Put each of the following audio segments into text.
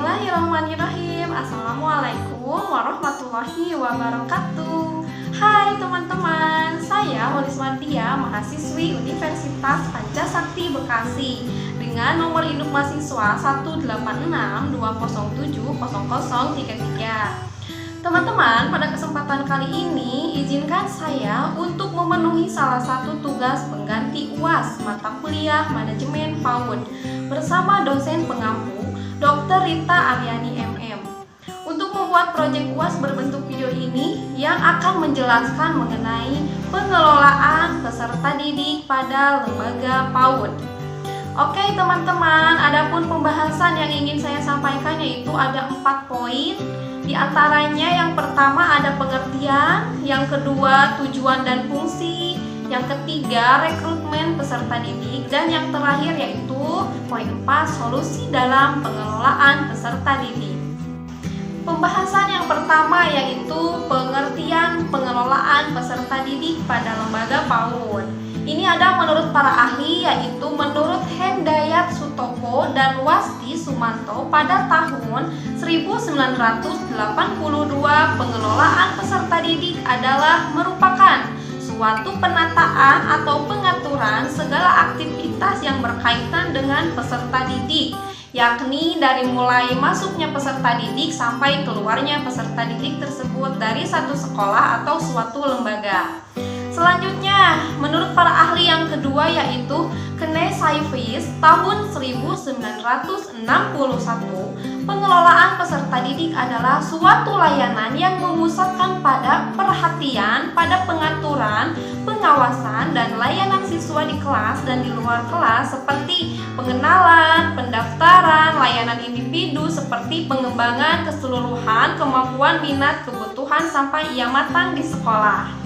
Bismillahirrahmanirrahim. Assalamualaikum warahmatullahi wabarakatuh. Hai teman-teman, saya Holis Martia, mahasiswi Universitas Pancasakti Bekasi dengan nomor induk mahasiswa 18620700033. Teman-teman, pada kesempatan kali ini izinkan saya untuk memenuhi salah satu tugas pengganti UAS mata kuliah Manajemen PAUD bersama dosen pengampu Dr. Rita Aryani MM untuk membuat proyek UAS berbentuk video ini yang akan menjelaskan mengenai pengelolaan peserta didik pada lembaga PAUD. Oke teman-teman, adapun pembahasan yang ingin saya sampaikan yaitu ada 4 poin. Di antaranya yang pertama ada pengertian, yang kedua tujuan dan fungsi, yang ketiga rekrutmen peserta didik, dan yang terakhir yaitu poin 4 solusi dalam pengelolaan peserta didik. Pembahasan yang pertama yaitu pengertian pengelolaan peserta didik pada lembaga PAUD. Ini ada menurut para ahli, yaitu menurut Hendayat Sutopo dan Wasti Sumanto pada tahun 1982, pengelolaan peserta didik adalah merupakan suatu penataan atau pengaturan segala aktivitas yang berkaitan dengan peserta didik, yakni dari mulai masuknya peserta didik sampai keluarnya peserta didik tersebut dari satu sekolah atau suatu lembaga. Selanjutnya, menurut para ahli yang kedua yaitu Knesaivis tahun 1961, pengelolaan peserta didik adalah suatu layanan yang memusatkan pada perhatian, pada pengaturan, pengawasan, dan layanan siswa di kelas dan di luar kelas seperti pengenalan, pendaftaran, layanan individu seperti pengembangan keseluruhan kemampuan minat kebutuhan sampai ia matang di sekolah.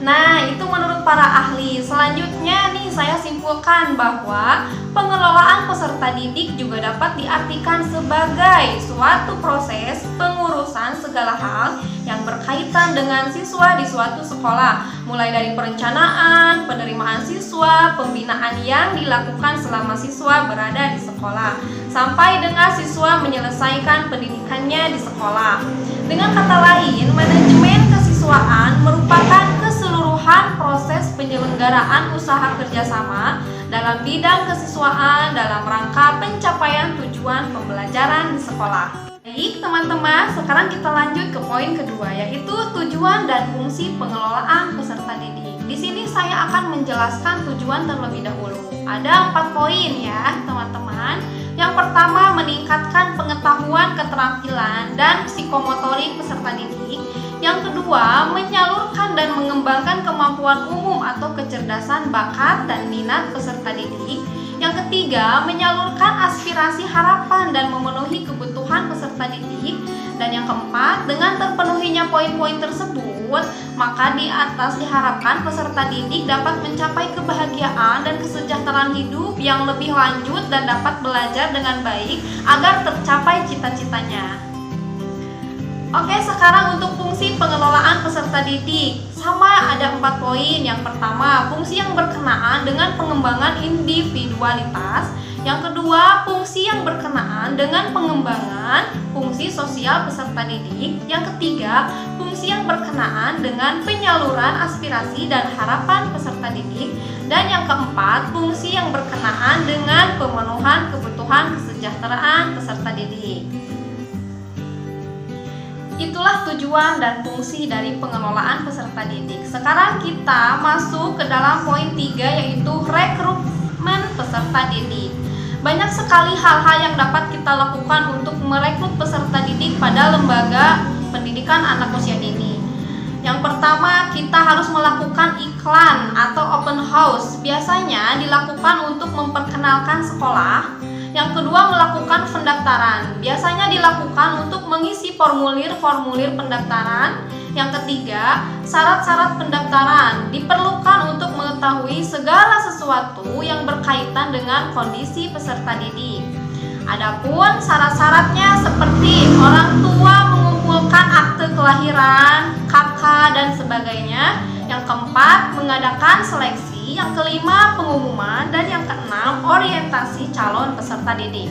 Nah, itu menurut para ahli. Selanjutnya nih saya simpulkan bahwa pengelolaan peserta didik juga dapat diartikan sebagai suatu proses pengurusan segala hal yang berkaitan dengan siswa di suatu sekolah, mulai dari perencanaan, penerimaan siswa, pembinaan yang dilakukan selama siswa berada di sekolah, sampai dengan siswa menyelesaikan pendidikannya di sekolah. Dengan kata lain, manajemen kesiswaan merupakan keseluruhan proses penyelenggaraan usaha kerjasama dalam bidang kesiswaan dalam rangka pencapaian tujuan pembelajaran di sekolah. Baik teman-teman, sekarang kita lanjut ke poin kedua, yaitu tujuan dan fungsi pengelolaan peserta didik. Di sini saya akan menjelaskan tujuan terlebih dahulu. Ada 4 poin ya teman-teman. Yang pertama, meningkatkan pengetahuan, keterampilan, dan psikomotorik peserta didik. Yang kedua, menyalurkan dan mengembangkan kemampuan umum atau kecerdasan bakat dan minat peserta didik. Yang ketiga, menyalurkan aspirasi harapan dan memenuhi kebutuhan peserta didik. Dan yang keempat, dengan terpenuhinya poin-poin tersebut, maka di atas diharapkan peserta didik dapat mencapai kebahagiaan dan kesejahteraan hidup yang lebih lanjut dan dapat belajar dengan baik agar tercapai cita-citanya. Oke, sekarang untuk fungsi pengelolaan peserta didik. Sama, ada 4 poin. Yang pertama, fungsi yang berkenaan dengan pengembangan individualitas. Yang kedua, fungsi yang berkenaan dengan pengembangan fungsi sosial peserta didik. Yang ketiga, fungsi yang berkenaan dengan penyaluran aspirasi dan harapan peserta didik. Dan yang keempat, fungsi yang berkenaan dengan pemenuhan kebutuhan kesejahteraan peserta didik. Itulah tujuan dan fungsi dari pengelolaan peserta didik. Sekarang kita masuk ke dalam poin 3, yaitu rekrutmen peserta didik. Banyak sekali hal-hal yang dapat kita lakukan untuk merekrut peserta didik pada lembaga pendidikan anak usia dini. Yang pertama, kita harus melakukan iklan atau open house. Biasanya dilakukan untuk memperkenalkan sekolah. Yang kedua, melakukan pendaftaran. Biasanya dilakukan untuk mengisi formulir-formulir pendaftaran. Yang ketiga, syarat-syarat pendaftaran. Diperlukan untuk mengetahui segala sesuatu yang berkaitan dengan kondisi peserta didik. Adapun syarat-syaratnya seperti orang tua mengumpulkan akte kelahiran, KK, dan sebagainya. Yang keempat, mengadakan seleksi. Yang kelima, pengumuman. Dan yang keenam, orientasi calon peserta didik.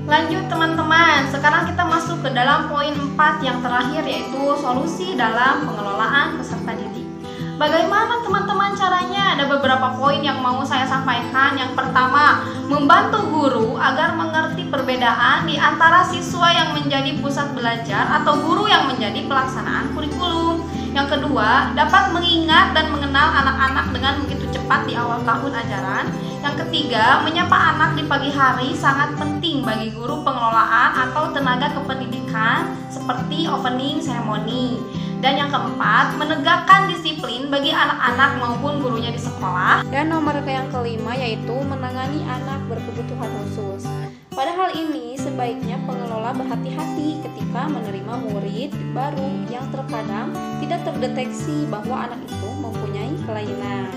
Lanjut teman-teman, sekarang kita masuk ke dalam poin 4 yang terakhir, yaitu solusi dalam pengelolaan peserta didik. Bagaimana teman-teman caranya? Ada beberapa poin yang mau saya sampaikan. Yang pertama, membantu guru agar mengerti perbedaan di antara siswa yang menjadi pusat belajar atau guru yang menjadi pelaksanaan kurikulum. Yang kedua, dapat mengingat dan mengenal anak-anak dengan begitu cepat di awal tahun ajaran. Yang ketiga, menyapa anak di pagi hari sangat penting bagi guru pengelolaan atau tenaga kependidikan seperti opening ceremony. Dan yang keempat, menegakkan disiplin bagi anak-anak maupun gurunya di sekolah. Dan nomor yang kelima yaitu menangani anak berkebutuhan khusus. Pada hal ini, sebaiknya pengelola berhati-hati ketika menerima murid baru yang terkadang tidak terdeteksi bahwa anak itu mempunyai kelainan.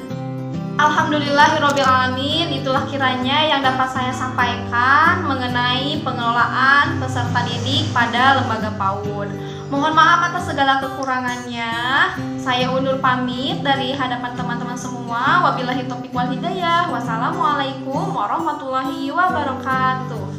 Alhamdulillahirrabbilalamin, itulah kiranya yang dapat saya sampaikan mengenai pengelolaan peserta didik pada lembaga PAUD. Mohon maaf atas segala kekurangannya. Saya undur pamit dari hadapan teman-teman semua. Wabillahi taufiq wal hidayah. Wassalamualaikum warahmatullahi wabarakatuh.